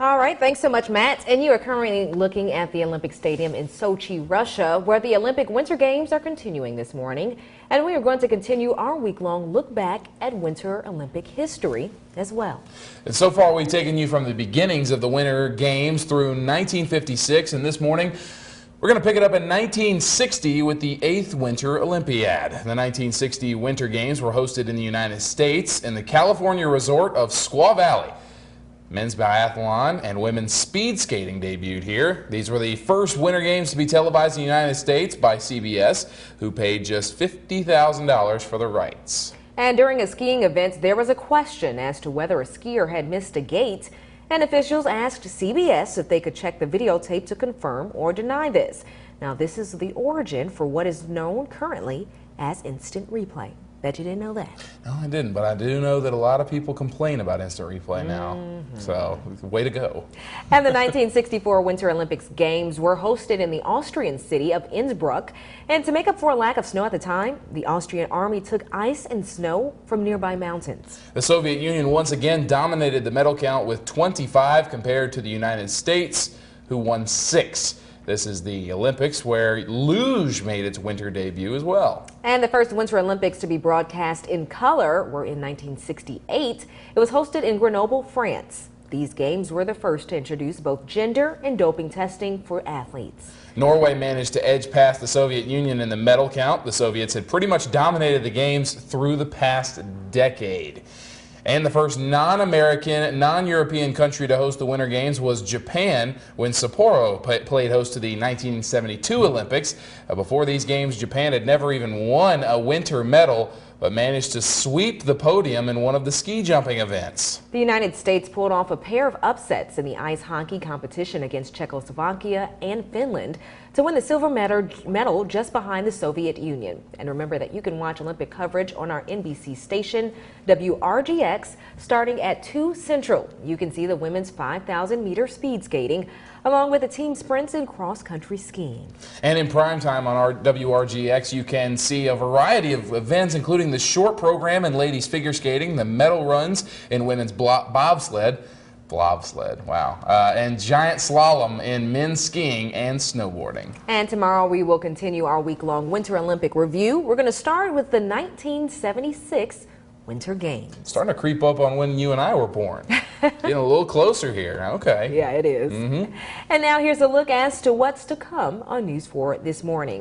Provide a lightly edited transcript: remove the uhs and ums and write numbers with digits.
All right, thanks so much, Matt. And you are currently looking at the Olympic Stadium in Sochi, Russia, where the Olympic Winter Games are continuing this morning. And we are going to continue our week-long look back at Winter Olympic history as well. And so far, we've taken you from the beginnings of the Winter Games through 1956, and this morning, we're going to pick it up in 1960 with the 8th Winter Olympiad. The 1960 Winter Games were hosted in the United States in the California resort of Squaw Valley. Men's biathlon and women's speed skating debuted here. These were the first Winter Games to be televised in the United States by CBS, who paid just $50,000 for the rights. And during a skiing event, there was a question as to whether a skier had missed a gate, and officials asked CBS if they could check the videotape to confirm or deny this. Now, this is the origin for what is known currently as instant replay. Bet you didn't know that. No, I didn't, but I do know that a lot of people complain about instant replay now. So, way to go. And the 1964 Winter Olympics Games were hosted in the Austrian city of Innsbruck. And to make up for a lack of snow at the time, the Austrian army took ice and snow from nearby mountains. The Soviet Union once again dominated the medal count with 25 compared to the United States, who won 6. This is the Olympics where luge made its winter debut as well. And the first Winter Olympics to be broadcast in color were in 1968. It was hosted in Grenoble, France. These games were the first to introduce both gender and doping testing for athletes. Norway managed to edge past the Soviet Union in the medal count. The Soviets had pretty much dominated the games through the past decade. And the first non-American, non-European country to host the Winter Games was Japan when Sapporo played host to the 1972 Olympics. Before these games, Japan had never even won a winter medal, but managed to sweep the podium in one of the ski jumping events. The United States pulled off a pair of upsets in the ice hockey competition against Czechoslovakia and Finland to win the silver medal just behind the Soviet Union. And remember that you can watch Olympic coverage on our NBC station, WRGX, starting at 2 Central. You can see the women's 5,000-meter speed skating, along with the team sprints and cross-country skiing. And in prime time on our WRGX, you can see a variety of events, including the short program in ladies figure skating, the medal runs in women's bobsled, wow, and giant slalom in men's skiing and snowboarding. And tomorrow we will continue our week-long Winter Olympic review. We're going to start with the 1976 Winter Games. Starting to creep up on when you and I were born. Getting a little closer here. Okay. Yeah, it is. And now here's a look as to what's to come on News 4 this morning.